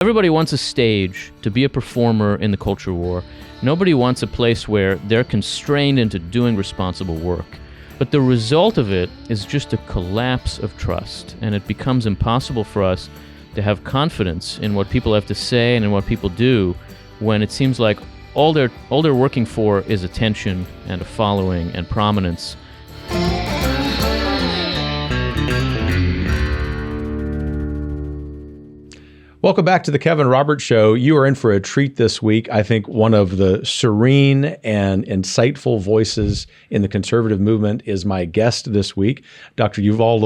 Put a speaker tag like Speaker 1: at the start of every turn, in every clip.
Speaker 1: Everybody wants a stage to be a performer in the culture war. Nobody wants a place where they're constrained into doing responsible work. But the result of it is just a collapse of trust, and it becomes impossible for us to have confidence in what people have to say and in what people do when it seems like all they're working for is attention and a following and prominence.
Speaker 2: Welcome back to the Kevin Roberts Show. You are in for a treat this week. I think one of the serene and insightful voices in the conservative movement is my guest this week, Dr. Yuval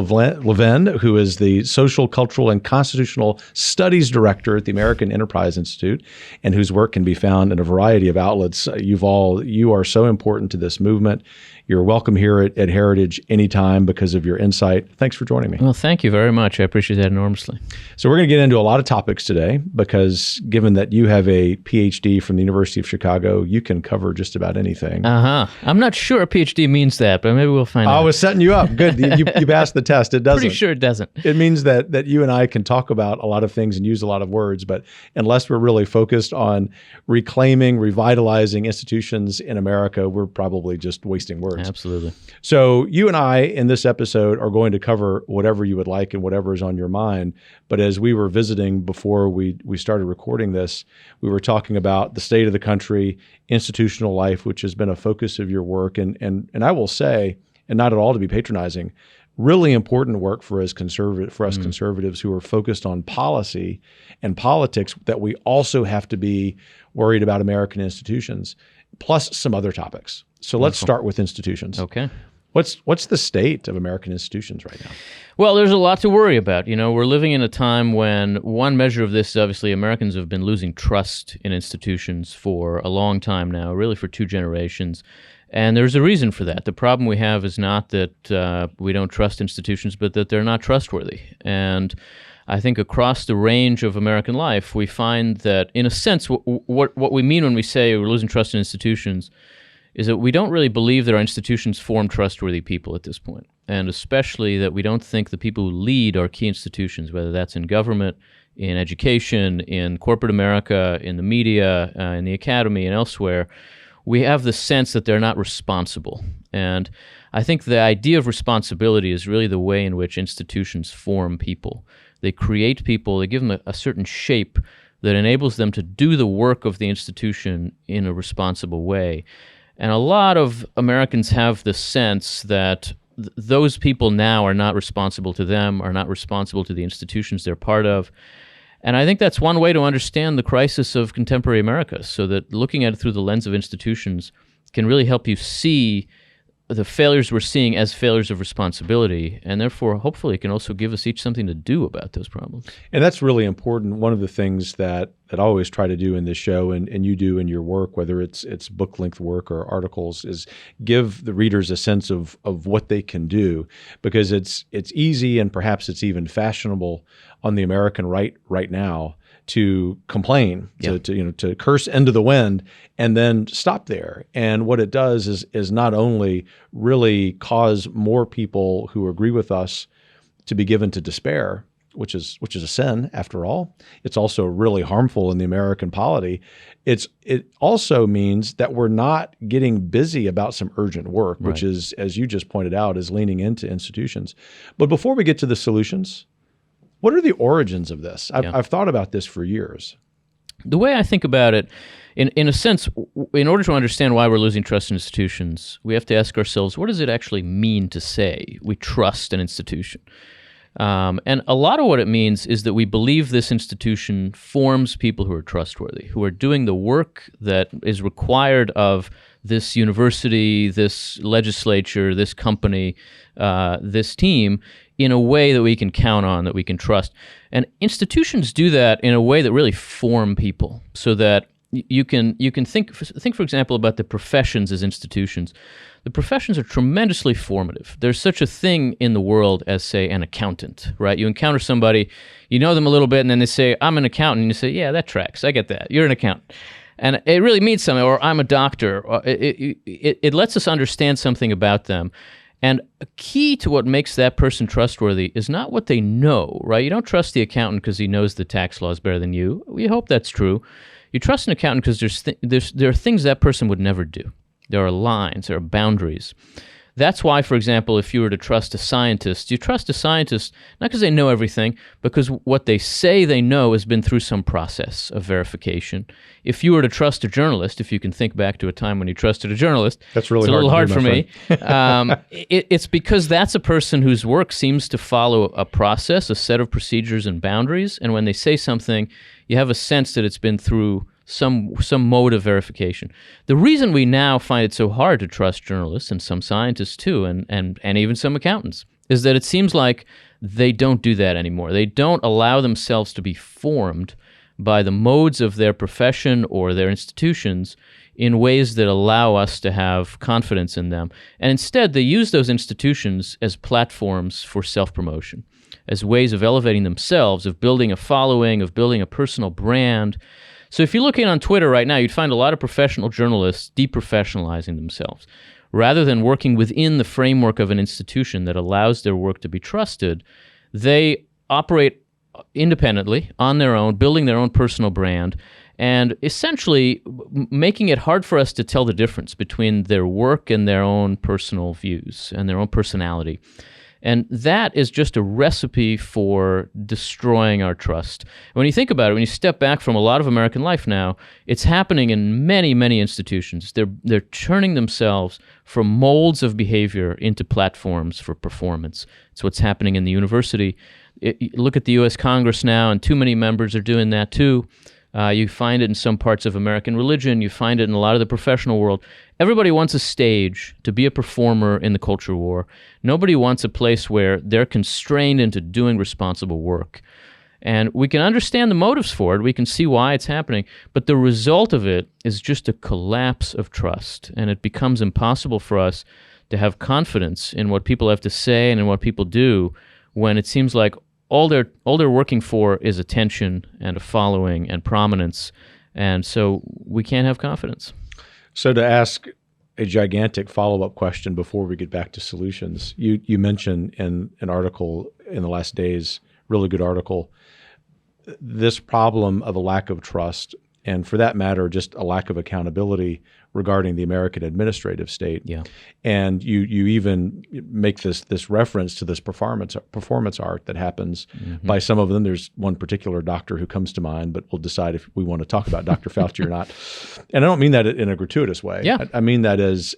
Speaker 2: Levin, who is the Social, Cultural, and Constitutional Studies Director at the American Enterprise Institute, and whose work can be found in a variety of outlets. Yuval, you are so important to this movement. You're welcome here at Heritage anytime because of your insight. Thanks for joining me.
Speaker 1: Well, thank you very much. I appreciate that enormously.
Speaker 2: So we're going to get into a lot of topics today because given that you have a Ph.D. from the University of Chicago, you can cover just about anything.
Speaker 1: I'm not sure a Ph.D. means that, but maybe we'll find out.
Speaker 2: I was setting you up. Good. You passed the test. It doesn't.
Speaker 1: Pretty sure it doesn't.
Speaker 2: It means that you and I can talk about a lot of things and use a lot of words, but unless we're really focused on reclaiming, revitalizing institutions in America, we're probably just wasting words.
Speaker 1: Absolutely.
Speaker 2: So you and I in this episode are going to cover whatever you would like and whatever is on your mind. But as we were visiting before we started recording this, we were talking about the state of the country, institutional life, which has been a focus of your work. And I will say, and not at all to be patronizing, really important work for us conservatives who are focused on policy and politics, that we also have to be worried about American institutions, plus some other topics. So let's start with institutions.
Speaker 1: Okay.
Speaker 2: What's the state of American institutions right now?
Speaker 1: Well, there's a lot to worry about. You know, we're living in a time when one measure of this is obviously Americans have been losing trust in institutions for a long time now, really for 2 generations. And there's a reason for that. The problem we have is not that we don't trust institutions, but that they're not trustworthy. And I think across the range of American life, we find that, in a sense, what we mean when we say we're losing trust in institutions is that we don't really believe that our institutions form trustworthy people at this point, and especially that we don't think the people who lead our key institutions, whether that's in government, in education, in corporate America, in the media, in the academy, and elsewhere, we have the sense that they're not responsible. And I think the idea of responsibility is really the way in which institutions form people. They create people, they give them a certain shape that enables them to do the work of the institution in a responsible way. And a lot of Americans have the sense that those people now are not responsible to them, are not responsible to the institutions they're part of. And I think that's one way to understand the crisis of contemporary America, so that looking at it through the lens of institutions can really help you see the failures we're seeing as failures of responsibility, and therefore, hopefully, it can also give us each something to do about those problems.
Speaker 2: And that's really important. One of the things that I always try to do in this show, and you do in your work, whether it's book-length work or articles, is give the readers a sense of what they can do, because it's easy and perhaps it's even fashionable on the American right now to complain, to curse into the wind, and then stop there. And what it does is not only really cause more people who agree with us to be given to despair, which is a sin after all. It's also really harmful in the American polity. It also means that we're not getting busy about some urgent work,
Speaker 1: right,
Speaker 2: which is, as you just pointed out, is leaning into institutions. But before we get to the solutions, what are the origins of this? I've thought about this for years.
Speaker 1: The way I think about it, in a sense, in order to understand why we're losing trust in institutions, we have to ask ourselves, what does it actually mean to say we trust an institution? And a lot of what it means is that we believe this institution forms people who are trustworthy, who are doing the work that is required of this university, this legislature, this company, this team, in a way that we can count on, that we can trust. And institutions do that in a way that really form people, so that you can think, for example, about the professions as institutions. The professions are tremendously formative. There's such a thing in the world as, say, an accountant, right? You encounter somebody, you know them a little bit, and then they say, I'm an accountant. And you say, yeah, that tracks. I get that. You're an accountant. And it really means something. Or I'm a doctor. Or it lets us understand something about them. And a key to what makes that person trustworthy is not what they know, right? You don't trust the accountant because he knows the tax laws better than you. We hope that's true. You trust an accountant because there are things that person would never do. There are lines, there are boundaries. That's why, for example, if you were to trust a scientist, you trust a scientist not because they know everything, because what they say they know has been through some process of verification. If you were to trust a journalist, if you can think back to a time when you trusted a journalist,
Speaker 2: that's really
Speaker 1: it's a little hard for me.
Speaker 2: friend.
Speaker 1: It's because that's a person whose work seems to follow a process, a set of procedures and boundaries, and when they say something, you have a sense that it's been through some mode of verification. The reason we now find it so hard to trust journalists, and some scientists too, and even some accountants, is that it seems like they don't do that anymore. They don't allow themselves to be formed by the modes of their profession or their institutions in ways that allow us to have confidence in them. And instead, they use those institutions as platforms for self-promotion, as ways of elevating themselves, of building a following, of building a personal brand. So if you're looking on Twitter right now, you'd find a lot of professional journalists deprofessionalizing themselves. Rather than working within the framework of an institution that allows their work to be trusted, they operate independently, on their own, building their own personal brand, and essentially making it hard for us to tell the difference between their work and their own personal views and their own personality. And that is just a recipe for destroying our trust. When you think about it, when you step back from a lot of American life now, it's happening in many, many institutions. They're turning themselves from molds of behavior into platforms for performance. It's what's happening in the university. Look at the U.S. Congress now, and too many members are doing that too. You find it in some parts of American religion. You find it in a lot of the professional world. Everybody wants a stage to be a performer in the culture war. Nobody wants a place where they're constrained into doing responsible work. And we can understand the motives for it. We can see why it's happening. But the result of it is just a collapse of trust. And it becomes impossible for us to have confidence in what people have to say and in what people do when it seems like all they're working for is attention and a following and prominence, and so we can't have confidence.
Speaker 2: So to ask a gigantic follow-up question before we get back to solutions, you mentioned in an article in the last days, really good article, this problem of a lack of trust, and for that matter, just a lack of accountability regarding the American administrative state.
Speaker 1: Yeah.
Speaker 2: And you even make this reference to this performance art that happens by some of them. There's one particular doctor who comes to mind, but we'll decide if we want to talk about Dr. Fauci or not. And I don't mean that in a gratuitous way.
Speaker 1: Yeah.
Speaker 2: I mean that as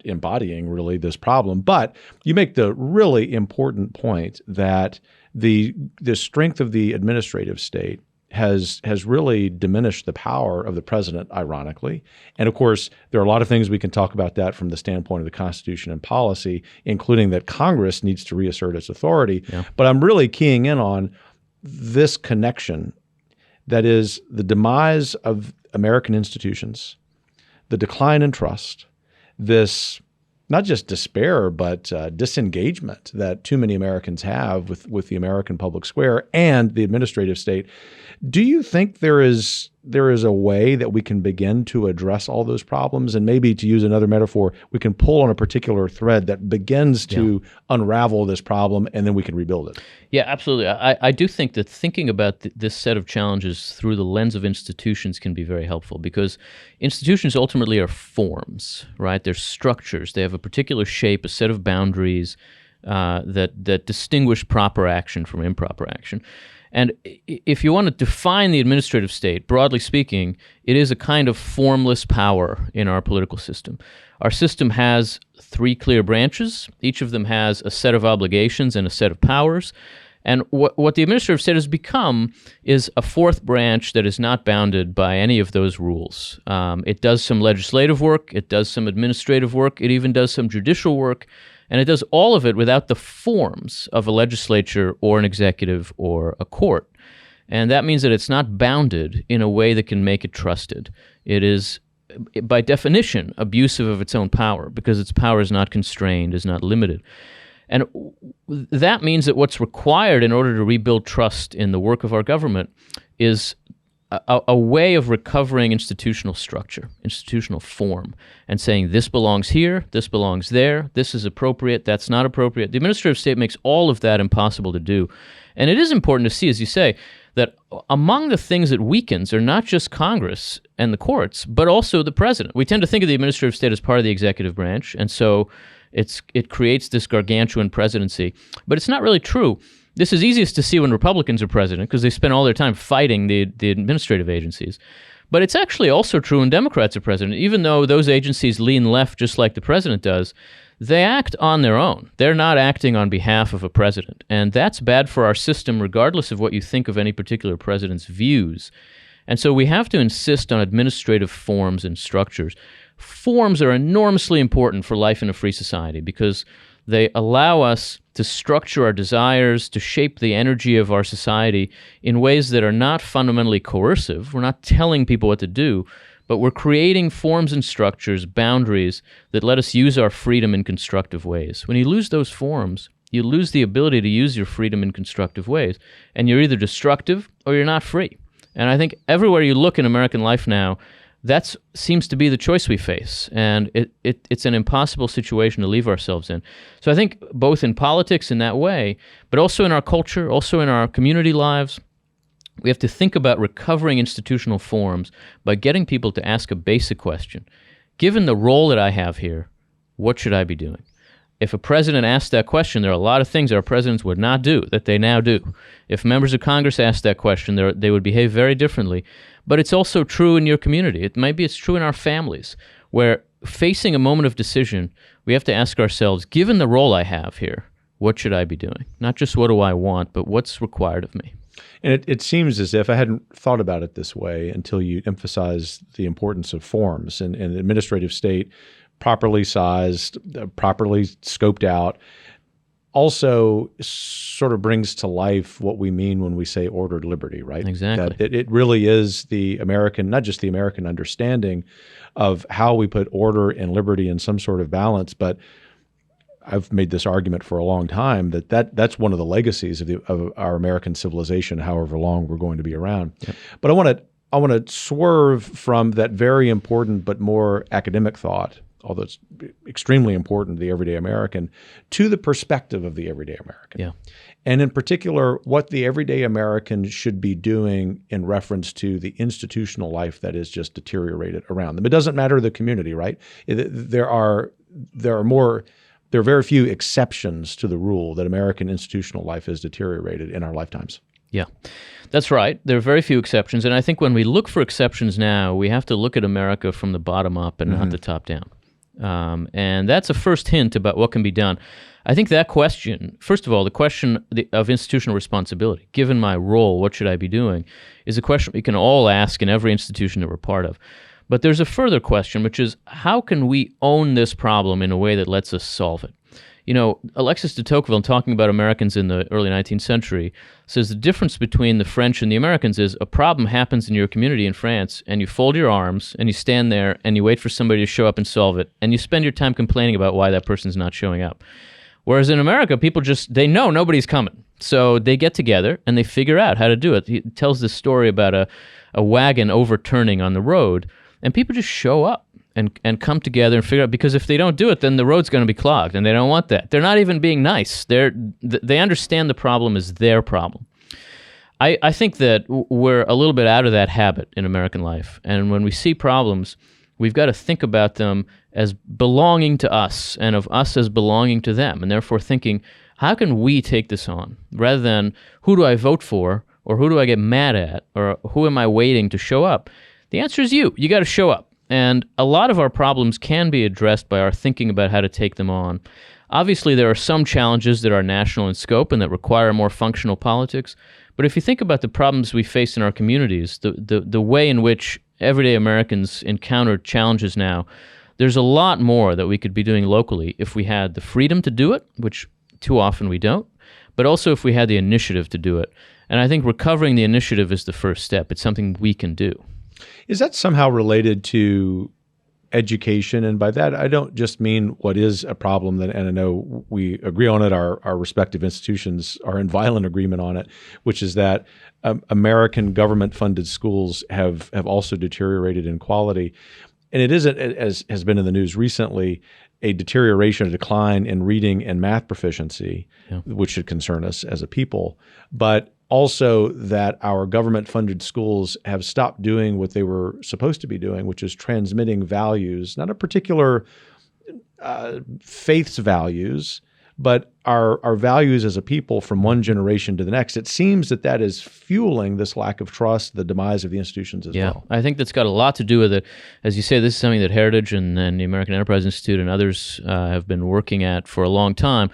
Speaker 2: embodying really this problem. But you make the really important point that the strength of the administrative state has really diminished the power of the president, ironically. And of course, there are a lot of things we can talk about that from the standpoint of the Constitution and policy, including that Congress needs to reassert its authority. Yeah. But I'm really keying in on this connection that is the demise of American institutions, the decline in trust, this not just despair, but disengagement that too many Americans have with the American public square and the administrative state. Do you think there is a way that we can begin to address all those problems? And maybe, to use another metaphor, we can pull on a particular thread that begins to unravel this problem, and then we can rebuild it.
Speaker 1: Yeah, absolutely. I do think that thinking about this set of challenges through the lens of institutions can be very helpful, because institutions ultimately are forms, right? They're structures. They have a particular shape, a set of boundaries that distinguish proper action from improper action. And if you want to define the administrative state, broadly speaking, it is a kind of formless power in our political system. Our system has three clear branches. Each of them has a set of obligations and a set of powers. And what the administrative state has become is a fourth branch that is not bounded by any of those rules. It does some legislative work. It does some administrative work. It even does some judicial work. And it does all of it without the forms of a legislature or an executive or a court. And that means that it's not bounded in a way that can make it trusted. It is, by definition, abusive of its own power, because its power is not constrained, is not limited. And that means that what's required in order to rebuild trust in the work of our government is a way of recovering institutional structure, institutional form, and saying this belongs here, this belongs there, this is appropriate, that's not appropriate. The administrative state makes all of that impossible to do. And it is important to see, as you say, that among the things it weakens are not just Congress and the courts, but also the president. We tend to think of the administrative state as part of the executive branch, and so it creates this gargantuan presidency. But it's not really true. This is easiest to see when Republicans are president because they spend all their time fighting the administrative agencies. But it's actually also true when Democrats are president. Even though those agencies lean left just like the president does, they act on their own. They're not acting on behalf of a president. And that's bad for our system regardless of what you think of any particular president's views. And so we have to insist on administrative forms and structures. Forms are enormously important for life in a free society because they allow us to structure our desires, to shape the energy of our society in ways that are not fundamentally coercive. We're not telling people what to do, but we're creating forms and structures, boundaries that let us use our freedom in constructive ways. When you lose those forms, you lose the ability to use your freedom in constructive ways, and you're either destructive or you're not free. And I think everywhere you look in American life now, that seems to be the choice we face, and it's an impossible situation to leave ourselves in. So I think both in politics in that way, but also in our culture, also in our community lives, we have to think about recovering institutional forms by getting people to ask a basic question. Given the role that I have here, what should I be doing? If a president asked that question, there are a lot of things our presidents would not do that they now do. If members of Congress asked that question, they would behave very differently. But it's also true in your community. It's true in our families, where facing a moment of decision, we have to ask ourselves, given the role I have here, what should I be doing? Not just what do I want, but what's required of me.
Speaker 2: And it seems as if I hadn't thought about it this way until you emphasized the importance of forms and an administrative state properly sized, properly scoped out, also sort of brings to life what we mean when we say ordered liberty, right?
Speaker 1: Exactly.
Speaker 2: That it really is the American, not just the American understanding of how we put order and liberty in some sort of balance, but I've made this argument for a long time that's one of the legacies of our American civilization, however long we're going to be around. Yep. But I want to swerve from that very important but more academic thought, although it's extremely important to the everyday American, to the perspective of the everyday American.
Speaker 1: Yeah.
Speaker 2: And in particular, what the everyday American should be doing in reference to the institutional life that is just deteriorated around them. It doesn't matter the community, right? There are very few exceptions to the rule that American institutional life has deteriorated in our lifetimes.
Speaker 1: Yeah, that's right. There are very few exceptions. And I think when we look for exceptions now, we have to look at America from the bottom up and not the top down. And that's a first hint about what can be done. I think that question, first of all, the question of institutional responsibility, given my role, what should I be doing, is a question we can all ask in every institution that we're part of. But there's a further question, which is how can we own this problem in a way that lets us solve it? You know, Alexis de Tocqueville, talking about Americans in the early 19th century, says the difference between the French and the Americans is a problem happens in your community in France, and you fold your arms, and you stand there, and you wait for somebody to show up and solve it, and you spend your time complaining about why that person's not showing up. Whereas in America, people they know nobody's coming. So they get together, and they figure out how to do it. He tells this story about a wagon overturning on the road, and people just show up and come together and figure out, because if they don't do it, then the road's going to be clogged, and they don't want that. They're not even being nice. They understand the problem is their problem. I think that we're a little bit out of that habit in American life, and when we see problems, we've got to think about them as belonging to us and of us as belonging to them, and therefore thinking, how can we take this on, rather than who do I vote for, or who do I get mad at, or who am I waiting to show up? The answer is you. You got to show up. And a lot of our problems can be addressed by our thinking about how to take them on. Obviously, there are some challenges that are national in scope and that require more functional politics. But if you think about the problems we face in our communities, the way in which everyday Americans encounter challenges now, there's a lot more that we could be doing locally if we had the freedom to do it, which too often we don't, but also if we had the initiative to do it. And I think recovering the initiative is the first step. It's something we can do.
Speaker 2: Is that somehow related to education. And by that, I don't just mean what is a problem, that, and I know we agree on it, our respective institutions are in violent agreement on it, which is that American government-funded schools have also deteriorated in quality. And it isn't, as has been in the news recently, a deterioration, a decline in reading and math proficiency, which should concern us as a people, but also that our government-funded schools have stopped doing what they were supposed to be doing, which is transmitting values, not a particular faith's values, but our values as a people from one generation to the next. It seems that is fueling this lack of trust, the demise of the institutions as well.
Speaker 1: I think that's got a lot to do with it. As you say, this is something that Heritage and the American Enterprise Institute and others have been working at for a long time.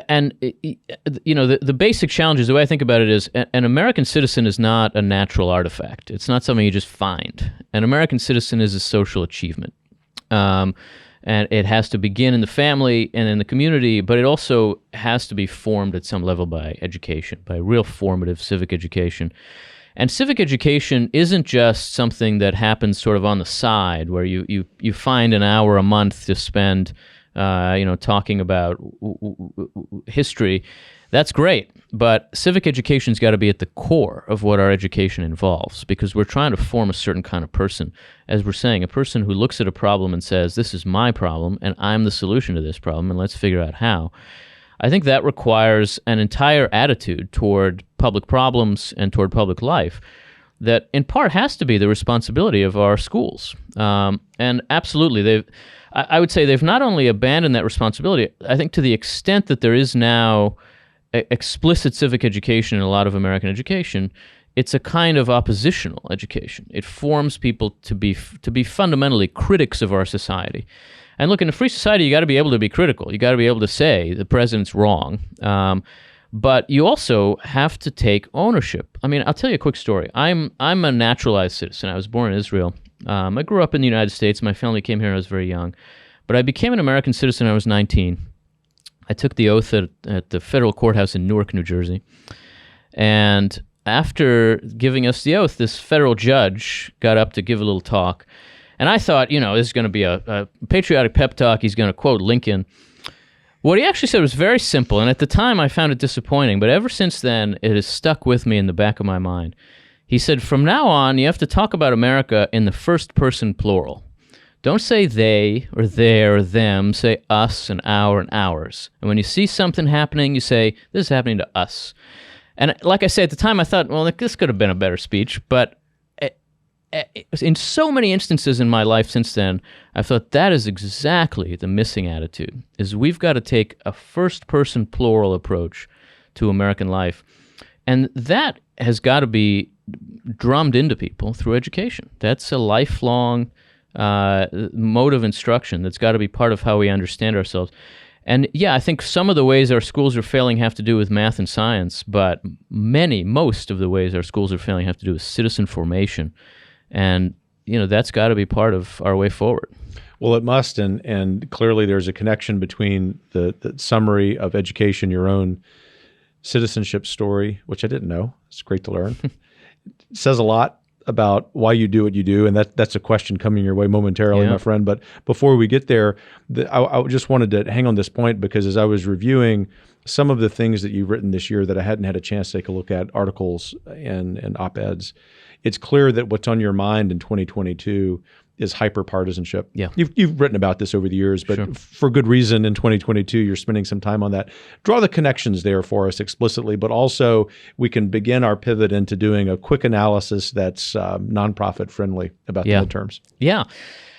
Speaker 1: And, the basic challenge, the way I think about it is, an American citizen is not a natural artifact. It's not something you just find. An American citizen is a social achievement. And it has to begin in the family and in the community, but it also has to be formed at some level by education, by real formative civic education. And civic education isn't just something that happens sort of on the side, where you find an hour a month to spend talking about history. That's great, but civic education's got to be at the core of what our education involves, because we're trying to form a certain kind of person. As we're saying, a person who looks at a problem and says, this is my problem, and I'm the solution to this problem, and let's figure out how. I think that requires an entire attitude toward public problems and toward public life that in part has to be the responsibility of our schools. And absolutely, I would say they've not only abandoned that responsibility, I think to the extent that there is now explicit civic education in a lot of American education, it's a kind of oppositional education. It forms people to be fundamentally critics of our society. And look, in a free society, you got to be able to be critical. You got to be able to say the president's wrong. But you also have to take ownership. I mean, I'll tell you a quick story. I'm a naturalized citizen. I was born in Israel. I grew up in the United States. My family came here when I was very young. But I became an American citizen when I was 19. I took the oath at the federal courthouse in Newark, New Jersey. And after giving us the oath, this federal judge got up to give a little talk. And I thought, this is going to be a patriotic pep talk. He's going to quote Lincoln. What he actually said was very simple, and at the time I found it disappointing, but ever since then it has stuck with me in the back of my mind. He said, from now on, you have to talk about America in the first person plural. Don't say they or their or them, say us and our and ours. And when you see something happening, you say, this is happening to us. And like I said, at the time I thought, well, this could have been a better speech, but in so many instances in my life since then, I thought that is exactly the missing attitude, is we've got to take a first-person plural approach to American life. And that has got to be drummed into people through education. That's a lifelong mode of instruction that's got to be part of how we understand ourselves. And yeah, I think some of the ways our schools are failing have to do with math and science, but most of the ways our schools are failing have to do with citizen formation. And, that's got to be part of our way forward.
Speaker 2: Well, it must. And clearly there's a connection between the summary of education, your own citizenship story, which I didn't know. It's great to learn. It says a lot about why you do what you do. And that's a question coming your way momentarily, my friend. But before we get there, I just wanted to hang on this point, because as I was reviewing some of the things that you've written this year that I hadn't had a chance to take a look at, articles and op-eds, it's clear that what's on your mind in 2022 is hyper-partisanship.
Speaker 1: Yeah.
Speaker 2: You've written about this over the years, but
Speaker 1: Sure.
Speaker 2: For good reason in 2022, you're spending some time on that. Draw the connections there for us explicitly, but also we can begin our pivot into doing a quick analysis that's nonprofit friendly about the midterms.
Speaker 1: Yeah.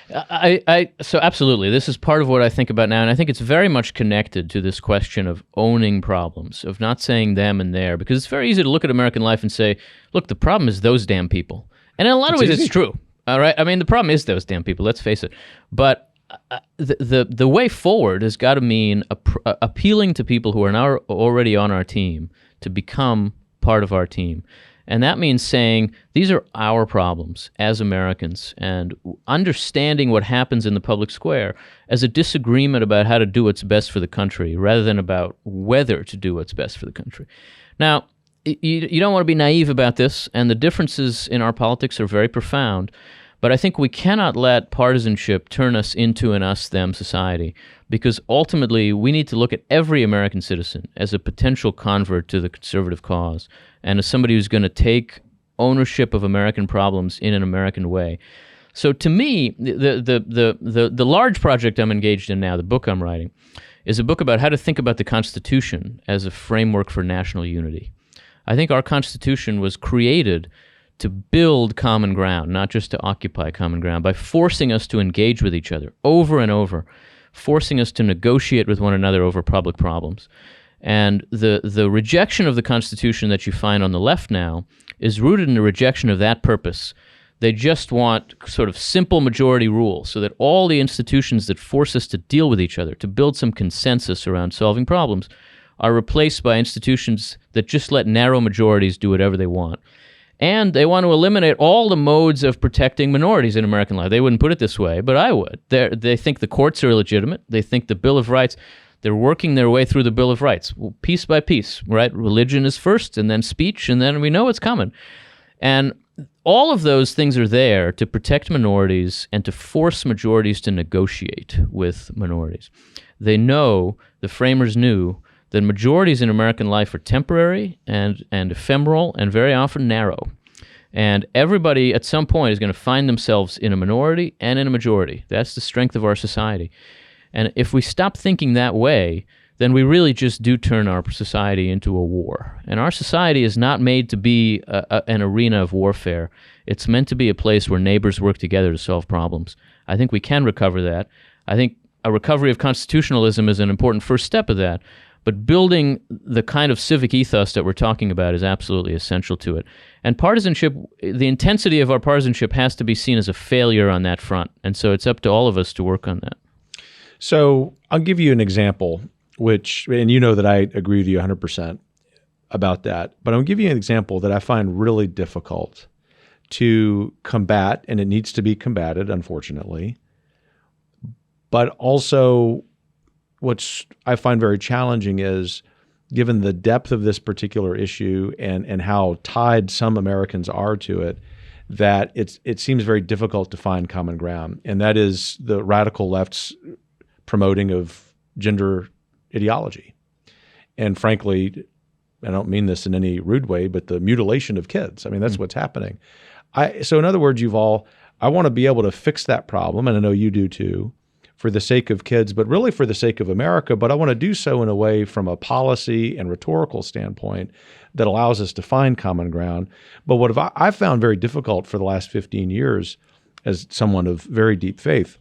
Speaker 1: So absolutely, this is part of what I think about now, and I think it's very much connected to this question of owning problems, of not saying them and their, because it's very easy to look at American life and say, look, the problem is those damn people. And in a lot of ways, it's true. All right, I mean, the problem is those damn people. Let's face it. But the way forward has got to mean appealing to people who are now already on our team to become part of our team. And that means saying, these are our problems as Americans, and understanding what happens in the public square as a disagreement about how to do what's best for the country, rather than about whether to do what's best for the country. Now, you don't want to be naive about this, and the differences in our politics are very profound, But I think we cannot let partisanship turn us into an us-them society, because ultimately we need to look at every American citizen as a potential convert to the conservative cause and as somebody who's going to take ownership of American problems in an American way. So to me, the large project I'm engaged in now, the book I'm writing, is a book about how to think about the Constitution as a framework for national unity. I think our Constitution was created to build common ground, not just to occupy common ground, by forcing us to engage with each other over and over, forcing us to negotiate with one another over public problems. And the rejection of the Constitution that you find on the left now is rooted in the rejection of that purpose. They just want sort of simple majority rule so that all the institutions that force us to deal with each other, to build some consensus around solving problems, are replaced by institutions that just let narrow majorities do whatever they want. And they want to eliminate all the modes of protecting minorities in American life. They wouldn't put it this way, but I would. They think the courts are illegitimate. They think the Bill of Rights, they're working their way through the Bill of Rights, piece by piece, right? Religion is first, and then speech, and then we know it's coming. And all of those things are there to protect minorities and to force majorities to negotiate with minorities. They know, the framers knew, that majorities in American life are temporary and ephemeral and very often narrow. And everybody at some point is going to find themselves in a minority and in a majority. That's the strength of our society. And if we stop thinking that way, then we really just do turn our society into a war. And our society is not made to be an arena of warfare. It's meant to be a place where neighbors work together to solve problems. I think we can recover that. I think a recovery of constitutionalism is an important first step of that. But building the kind of civic ethos that we're talking about is absolutely essential to it. And partisanship, the intensity of our partisanship has to be seen as a failure on that front. And so it's up to all of us to work on that.
Speaker 2: So I'll give you an example, and you know that I agree with you 100% about that, but I'll give you an example that I find really difficult to combat, and it needs to be combated, unfortunately, but also what I find very challenging is, given the depth of this particular issue and how tied some Americans are to it, that it seems very difficult to find common ground. And that is the radical left's promoting of gender ideology. And frankly, I don't mean this in any rude way, but the mutilation of kids. I mean, that's what's happening. So in other words, Yuval, I want to be able to fix that problem, and I know you do too, for the sake of kids, but really for the sake of America. But I want to do so in a way from a policy and rhetorical standpoint that allows us to find common ground. But what I've found very difficult for the last 15 years as someone of very deep faith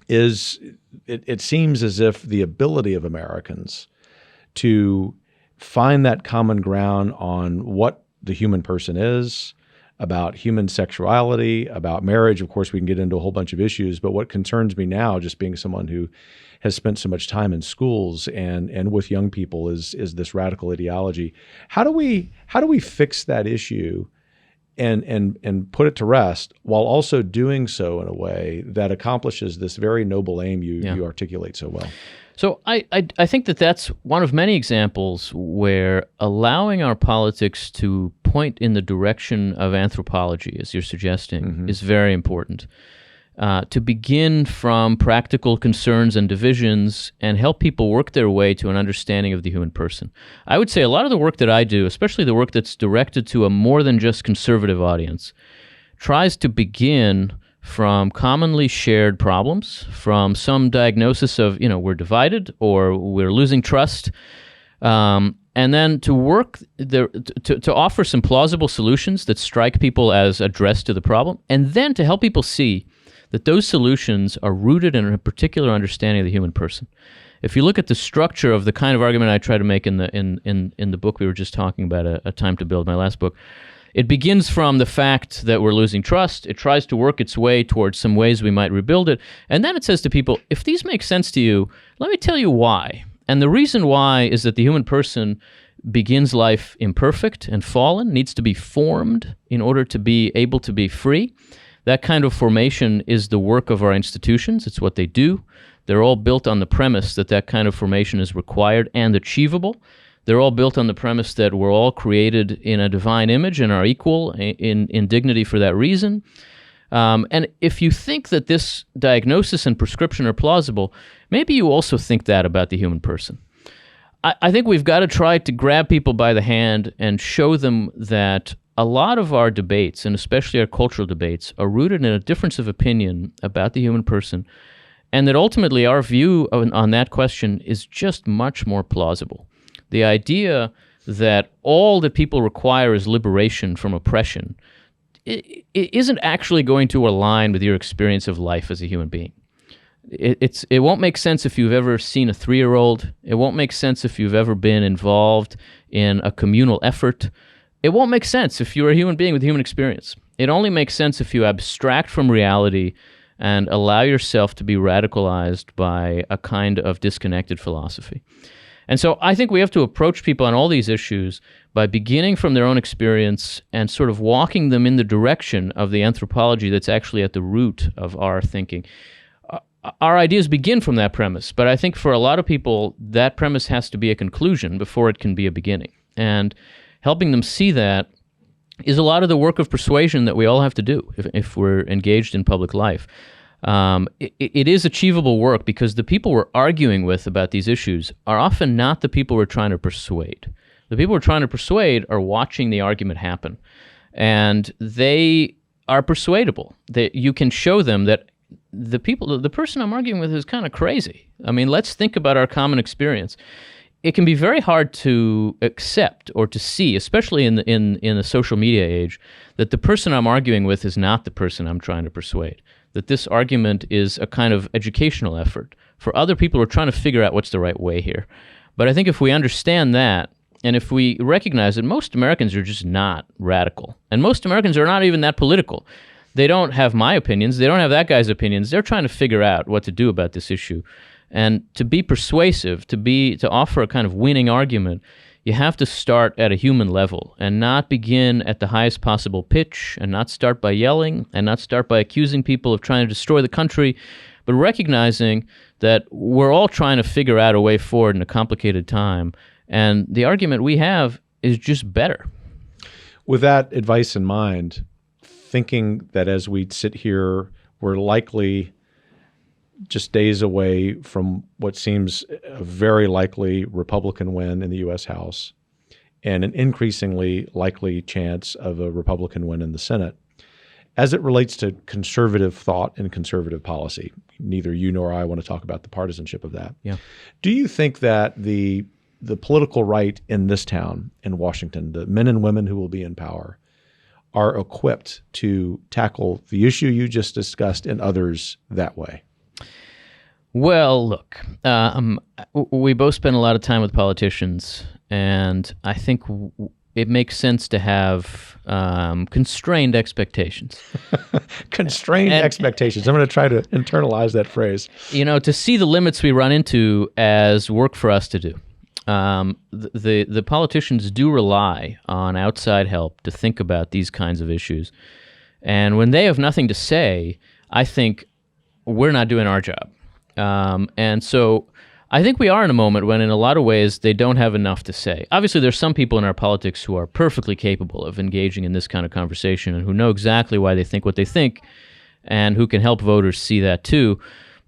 Speaker 2: is it seems as if the ability of Americans to find that common ground on what the human person is, about human sexuality, about marriage. Of course, we can get into a whole bunch of issues, but what concerns me now, just being someone who has spent so much time in schools and with young people, is this radical ideology. How do we fix that issue and put it to rest while also doing so in a way that accomplishes this very noble aim you articulate so well?
Speaker 1: So I think that's one of many examples where allowing our politics to point in the direction of anthropology, as you're suggesting, is very important. To begin from practical concerns and divisions and help people work their way to an understanding of the human person. I would say a lot of the work that I do, especially the work that's directed to a more than just conservative audience, tries to begin from commonly shared problems, from some diagnosis of, we're divided or we're losing trust, and then to work to offer some plausible solutions that strike people as addressed to the problem, and then to help people see that those solutions are rooted in a particular understanding of the human person. If you look at the structure of the kind of argument I try to make in the book we were just talking about, A Time to Build, my last book, it begins from the fact that we're losing trust. It tries to work its way towards some ways we might rebuild it. And then it says to people, if these make sense to you, let me tell you why. And the reason why is that the human person begins life imperfect and fallen, needs to be formed in order to be able to be free. That kind of formation is the work of our institutions. It's what they do. They're all built on the premise that that kind of formation is required and achievable. They're all built on the premise that we're all created in a divine image and are equal in dignity for that reason. And if you think that this diagnosis and prescription are plausible, maybe you also think that about the human person. I think we've got to try to grab people by the hand and show them that a lot of our debates, and especially our cultural debates, are rooted in a difference of opinion about the human person, and that ultimately our view on that question is just much more plausible. The idea that all that people require is liberation from oppression it isn't actually going to align with your experience of life as a human being. It won't make sense if you've ever seen a 3-year-old. It won't make sense if you've ever been involved in a communal effort. It won't make sense if you're a human being with human experience. It only makes sense if you abstract from reality and allow yourself to be radicalized by a kind of disconnected philosophy. And so I think we have to approach people on all these issues by beginning from their own experience and sort of walking them in the direction of the anthropology that's actually at the root of our thinking. Our ideas begin from that premise, but I think for a lot of people, that premise has to be a conclusion before it can be a beginning. And helping them see that is a lot of the work of persuasion that we all have to do if we're engaged in public life. It is achievable work because the people we're arguing with about these issues are often not the people we're trying to persuade. The people we're trying to persuade are watching the argument happen, and they are persuadable. You can show them that the person I'm arguing with is kind of crazy. I mean, let's think about our common experience. It can be very hard to accept or to see, especially in the social media age, that the person I'm arguing with is not the person I'm trying to persuade. That this argument is a kind of educational effort for other people who are trying to figure out what's the right way here. But I think if we understand that, and if we recognize that most Americans are just not radical, and most Americans are not even that political, they don't have my opinions, they don't have that guy's opinions, they're trying to figure out what to do about this issue. And to be persuasive, to offer a kind of winning argument, you have to start at a human level and not begin at the highest possible pitch and not start by yelling and not start by accusing people of trying to destroy the country, but recognizing that we're all trying to figure out a way forward in a complicated time. And the argument we have is just better.
Speaker 2: With that advice in mind, thinking that as we sit here, we're likely just days away from what seems a very likely Republican win in the U.S. House and an increasingly likely chance of a Republican win in the Senate. As it relates to conservative thought and conservative policy, neither you nor I want to talk about the partisanship of that.
Speaker 1: Yeah.
Speaker 2: Do you think that the political right in this town, in Washington, the men and women who will be in power, are equipped to tackle the issue you just discussed and others that way?
Speaker 1: Well, look, we both spend a lot of time with politicians, and I think it makes sense to have constrained expectations.
Speaker 2: Constrained expectations. I'm going to try to internalize that phrase.
Speaker 1: You know, to see the limits we run into as work for us to do. The politicians do rely on outside help to think about these kinds of issues. And when they have nothing to say, I think we're not doing our job. And so I think we are in a moment when in a lot of ways they don't have enough to say. Obviously, there's some people in our politics who are perfectly capable of engaging in this kind of conversation and who know exactly why they think what they think and who can help voters see that too.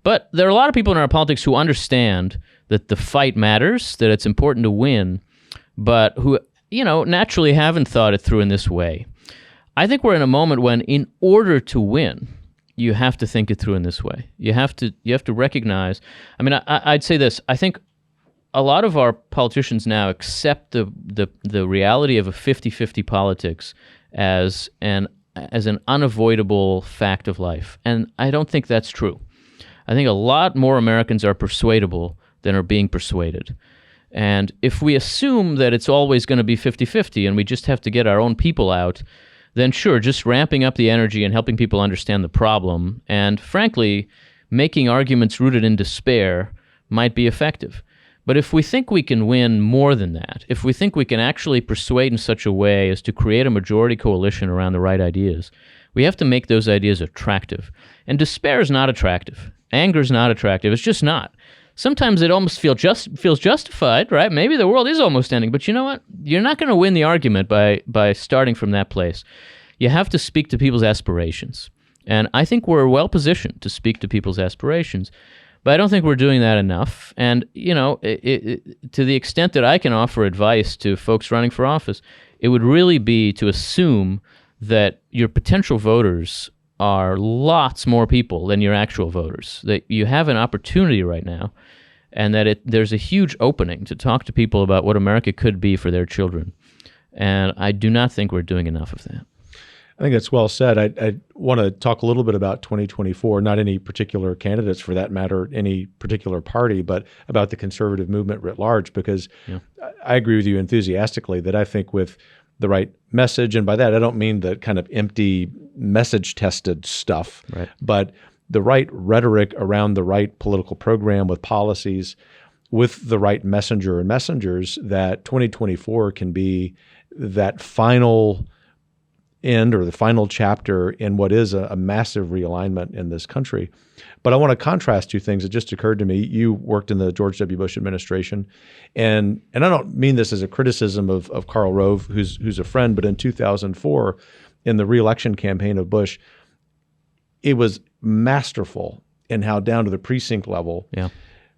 Speaker 1: But there are a lot of people in our politics who understand that the fight matters, that it's important to win, but who, naturally haven't thought it through in this way. I think we're in a moment when in order to win, you have to think it through in this way. You have to recognize. I mean, I'd say this. I think a lot of our politicians now accept the reality of a 50-50 politics as an unavoidable fact of life, and I don't think that's true. I think a lot more Americans are persuadable than are being persuaded. And if we assume that it's always going to be 50-50 and we just have to get our own people out, then sure, just ramping up the energy and helping people understand the problem and, frankly, making arguments rooted in despair might be effective. But if we think we can win more than that, if we think we can actually persuade in such a way as to create a majority coalition around the right ideas, we have to make those ideas attractive. And despair is not attractive. Anger is not attractive. It's just not. Sometimes it almost feels justified, right? Maybe the world is almost ending, but you know what? You're not going to win the argument by starting from that place. You have to speak to people's aspirations. And I think we're well positioned to speak to people's aspirations, but I don't think we're doing that enough. And, to the extent that I can offer advice to folks running for office, it would really be to assume that your potential voters are lots more people than your actual voters, that you have an opportunity right now, and that there's a huge opening to talk to people about what America could be for their children. And I do not think we're doing enough of that.
Speaker 2: I think that's well said. I want to talk a little bit about 2024, not any particular candidates for that matter, any particular party, but about the conservative movement writ large, because I agree with you enthusiastically that I think with the right message, and by that I don't mean the kind of empty message-tested stuff,
Speaker 1: right,
Speaker 2: but the right rhetoric around the right political program with policies, with the right messenger and messengers, that 2024 can be that final end or the final chapter in what is a massive realignment in this country. But I want to contrast two things that just occurred to me. You worked in the George W. Bush administration, and I don't mean this as a criticism of Karl Rove, who's a friend, but in 2004, in the reelection campaign of Bush, it was masterful in how down to the precinct level,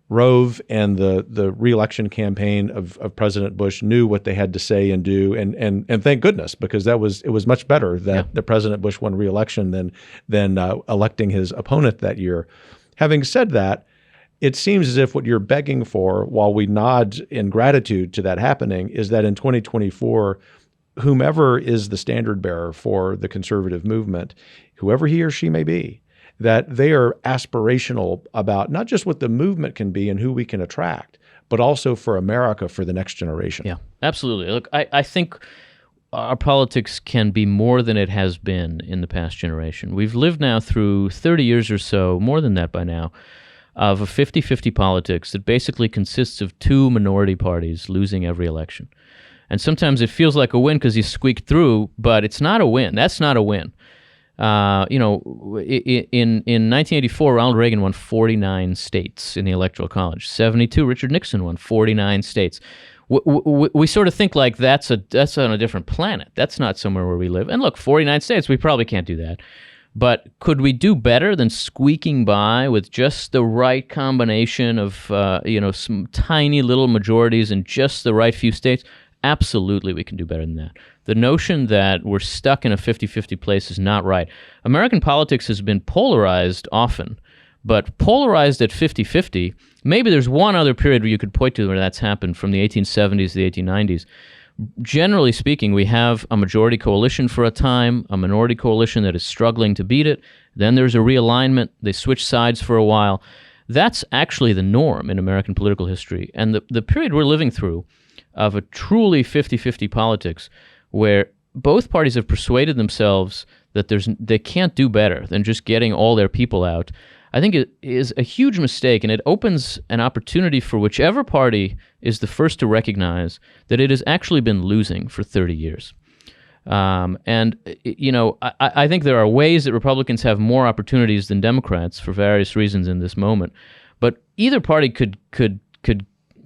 Speaker 2: Rove and the reelection campaign of President Bush knew what they had to say and do, and thank goodness, because it was much better that the President Bush won reelection than electing his opponent that year. Having said that, it seems as if what you're begging for, while we nod in gratitude to that happening, is that in 2024, whomever is the standard bearer for the conservative movement, whoever he or she may be, that they are aspirational about not just what the movement can be and who we can attract, but also for America for the next generation.
Speaker 1: Yeah, absolutely. Look, I think our politics can be more than it has been in the past generation. We've lived now through 30 years or so, more than that by now, of a 50-50 politics that basically consists of two minority parties losing every election. And sometimes it feels like a win because you squeaked through, but it's not a win. That's not a win. In 1984, Ronald Reagan won 49 states in the Electoral College. 72, Richard Nixon won 49 states. We sort of think like that's on a different planet. That's not somewhere where we live. And look, 49 states, we probably can't do that. But could we do better than squeaking by with just the right combination of some tiny little majorities in just the right few states? Absolutely, we can do better than that. The notion that we're stuck in a 50-50 place is not right. American politics has been polarized often, but polarized at 50-50, maybe there's one other period where you could point to where that's happened, from the 1870s to the 1890s. Generally speaking, we have a majority coalition for a time, a minority coalition that is struggling to beat it. Then there's a realignment. They switch sides for a while. That's actually the norm in American political history. And the period we're living through of a truly 50-50 politics, where both parties have persuaded themselves that they can't do better than just getting all their people out, I think it is a huge mistake, and it opens an opportunity for whichever party is the first to recognize that it has actually been losing for 30 years. I think there are ways that Republicans have more opportunities than Democrats for various reasons in this moment, but either party could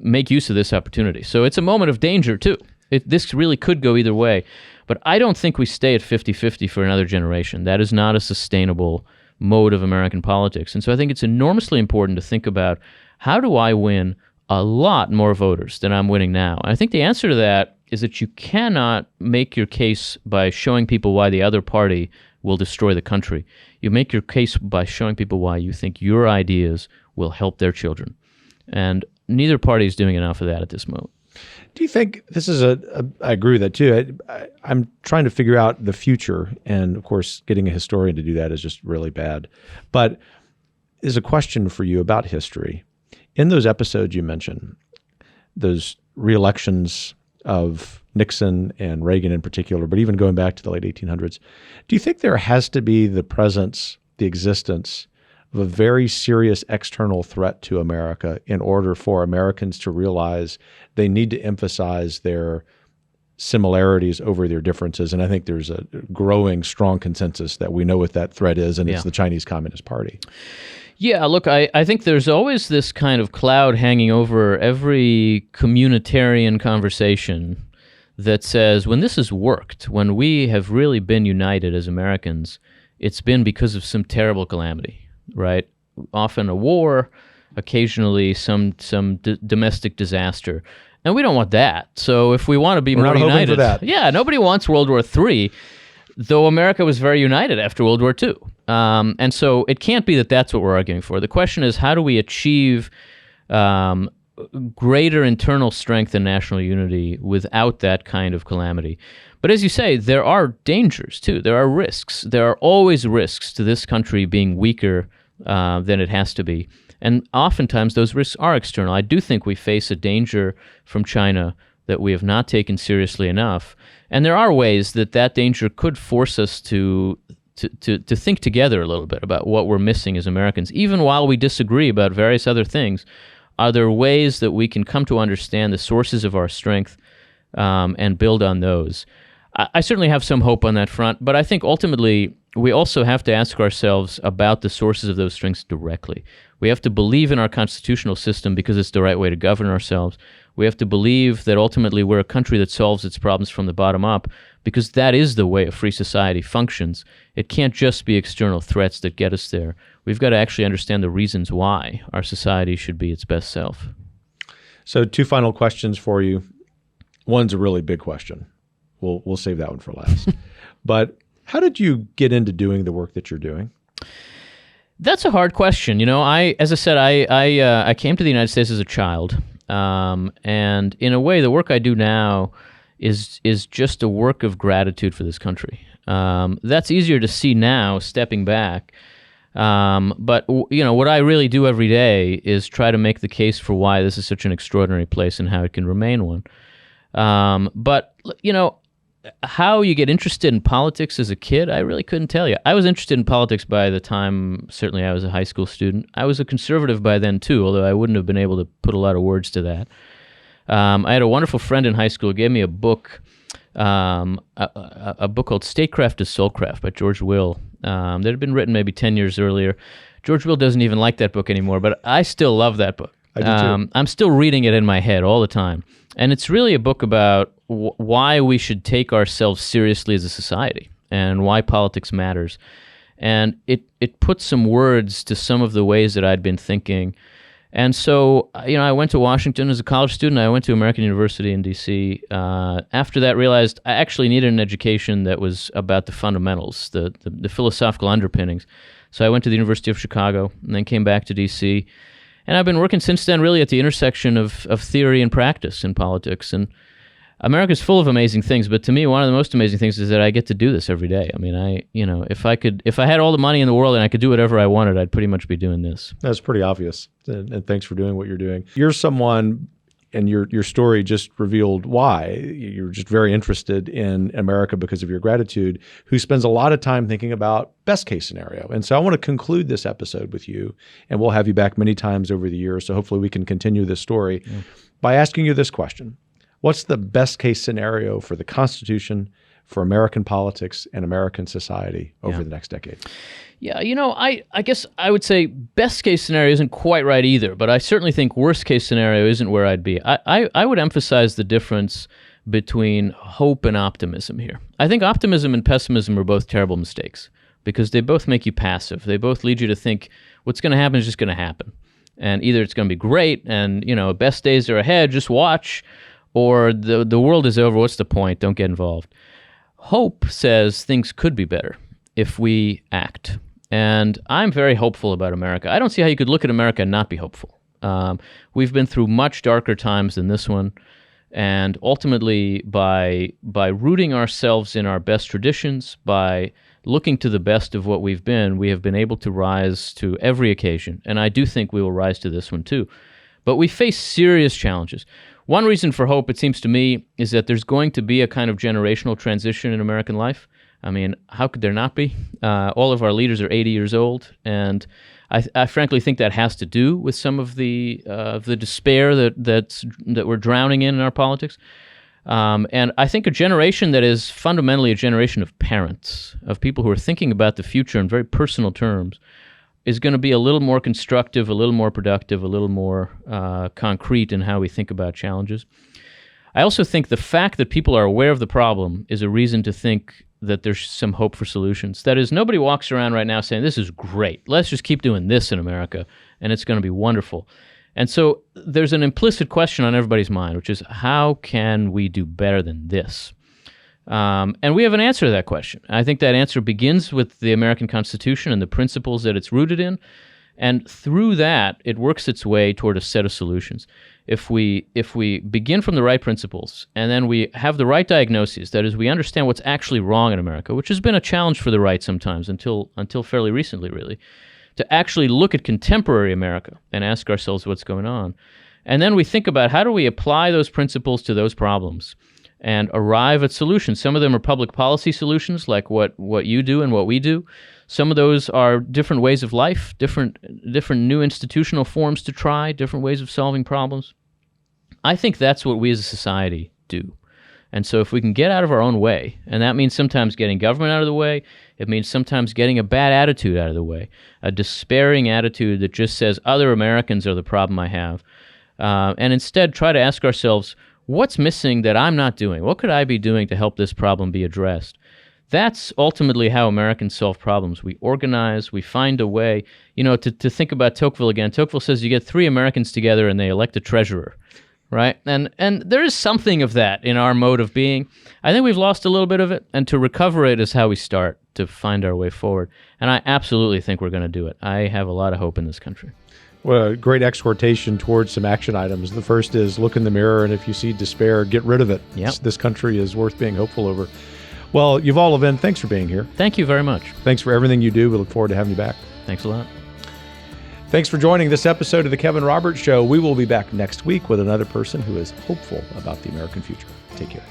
Speaker 1: make use of this opportunity. So it's a moment of danger, too. This really could go either way. But I don't think we stay at 50-50 for another generation. That is not a sustainable mode of American politics. And so I think it's enormously important to think about, how do I win a lot more voters than I'm winning now? And I think the answer to that is that you cannot make your case by showing people why the other party will destroy the country. You make your case by showing people why you think your ideas will help their children. And neither party is doing enough of that at this moment.
Speaker 2: Do you think this is I agree with that too. I'm trying to figure out the future, and of course, getting a historian to do that is just really bad. But there's a question for you about history. In those episodes you mentioned, those re-elections of Nixon and Reagan in particular, but even going back to the late 1800s, do you think there has to be the presence, the existence of a very serious external threat to America in order for Americans to realize they need to emphasize their similarities over their differences? And I think there's a growing, strong consensus that we know what that threat is, and it's the Chinese Communist Party.
Speaker 1: Yeah, look, I think there's always this kind of cloud hanging over every communitarian conversation that says, when this has worked, when we have really been united as Americans, it's been because of some terrible calamity, right? Often a war, occasionally some domestic disaster. And we don't want that. So if we want to be
Speaker 2: We're
Speaker 1: more
Speaker 2: not hoping
Speaker 1: united,
Speaker 2: for that.
Speaker 1: yeah, nobody wants World War III, though America was very united after World War II. And so it can't be that that's what we're arguing for. The question is, how do we achieve greater internal strength and national unity without that kind of calamity? But as you say, there are dangers too. There are risks. There are always risks to this country being weaker than it has to be. And oftentimes those risks are external. I do think we face a danger from China that we have not taken seriously enough. And there are ways that danger could force us to think together a little bit about what we're missing as Americans. Even while we disagree about various other things, are there ways that we can come to understand the sources of our strength and build on those? I certainly have some hope on that front, but I think ultimately we also have to ask ourselves about the sources of those strengths directly. We have to believe in our constitutional system because it's the right way to govern ourselves. We have to believe that ultimately we're a country that solves its problems from the bottom up because that is the way a free society functions. It can't just be external threats that get us there. We've got to actually understand the reasons why our society should be its best self.
Speaker 2: So 2 final questions for you. One's a really big question. We'll save that one for last. But how did you get into doing the work that you're doing?
Speaker 1: That's a hard question. You know, as I said, I came to the United States as a child, and in a way, the work I do now is just a work of gratitude for this country. That's easier to see now, stepping back. But you know, what I really do every day is try to make the case for why this is such an extraordinary place and how it can remain one. But you know, how you get interested in politics as a kid, I really couldn't tell you. I was interested in politics by the time, certainly I was a high school student. I was a conservative by then too, although I wouldn't have been able to put a lot of words to that. I had a wonderful friend in high school who gave me a book, a book called Statecraft to Soulcraft by George Will, that had been written maybe 10 years earlier. George Will doesn't even like that book anymore, but I still love that book.
Speaker 2: I do too.
Speaker 1: I'm still reading it in my head all the time. And it's really a book about why we should take ourselves seriously as a society and why politics matters. And it puts some words to some of the ways that I'd been thinking. And so, you know, I went to Washington as a college student. I went to American University in D.C. After that, realized I actually needed an education that was about the fundamentals, the philosophical underpinnings. So I went to the University of Chicago and then came back to D.C., and I've been working since then really at the intersection of theory and practice in politics. And America's full of amazing things, but to me, one of the most amazing things is that I get to do this every day. I mean, if I had all the money in the world and I could do whatever I wanted, I'd pretty much be doing this.
Speaker 2: That's pretty obvious. And thanks for doing what you're doing. You're someone, and your story just revealed why you're just very interested in America because of your gratitude, who spends a lot of time thinking about best case scenario. And so I want to conclude this episode with you, and we'll have you back many times over the years. So hopefully we can continue this story by asking you this question. What's the best case scenario for the Constitution, for American politics and American society over the next decade?
Speaker 1: Yeah, you know, I guess I would say best case scenario isn't quite right either, but I certainly think worst case scenario isn't where I'd be. I would emphasize the difference between hope and optimism here. I think optimism and pessimism are both terrible mistakes because they both make you passive. They both lead you to think what's going to happen is just going to happen. And either it's going to be great and, you know, best days are ahead, just watch, or the world is over, what's the point? Don't get involved. Hope says things could be better if we act. And I'm very hopeful about America. I don't see how you could look at America and not be hopeful. We've been through much darker times than this one. And ultimately, by rooting ourselves in our best traditions, by looking to the best of what we've been, we have been able to rise to every occasion. And I do think we will rise to this one too. But we face serious challenges. One reason for hope, it seems to me, is that there's going to be a kind of generational transition in American life. I mean, how could there not be? All of our leaders are 80 years old, and I frankly think that has to do with some of the despair that we're drowning in our politics. And I think a generation that is fundamentally a generation of parents, of people who are thinking about the future in very personal terms, is going to be a little more constructive, a little more productive, a little more concrete in how we think about challenges. I also think the fact that people are aware of the problem is a reason to think that there's some hope for solutions. That is, nobody walks around right now saying, this is great. Let's just keep doing this in America, and it's going to be wonderful. And so there's an implicit question on everybody's mind, which is, how can we do better than this? And we have an answer to that question. I think that answer begins with the American Constitution and the principles that it's rooted in. And through that, it works its way toward a set of solutions. If we begin from the right principles, and then we have the right diagnoses, that is, we understand what's actually wrong in America, which has been a challenge for the right sometimes until fairly recently, really, to actually look at contemporary America and ask ourselves what's going on. And then we think about, how do we apply those principles to those problems and arrive at solutions? Some of them are public policy solutions, like what you do and what we do. Some of those are different ways of life, different new institutional forms to try, different ways of solving problems. I think that's what we as a society do. And so if we can get out of our own way, and that means sometimes getting government out of the way, it means sometimes getting a bad attitude out of the way, a despairing attitude that just says other Americans are the problem I have, and instead try to ask ourselves, what's missing that I'm not doing? What could I be doing to help this problem be addressed? That's ultimately how Americans solve problems. We organize, we find a way. You know, to think about Tocqueville again, Tocqueville says you get 3 Americans together and they elect a treasurer, right? And there is something of that in our mode of being. I think we've lost a little bit of it, and to recover it is how we start to find our way forward. And I absolutely think we're going to do it. I have a lot of hope in this country.
Speaker 2: Well, a great exhortation towards some action items. The first is look in the mirror, and if you see despair, get rid of it.
Speaker 1: Yep.
Speaker 2: This country is worth being hopeful over. Well, Yuval Levin, thanks for being here.
Speaker 1: Thank you very much.
Speaker 2: Thanks for everything you do. We look forward to having you back.
Speaker 1: Thanks a lot.
Speaker 2: Thanks for joining this episode of The Kevin Roberts Show. We will be back next week with another person who is hopeful about the American future. Take care.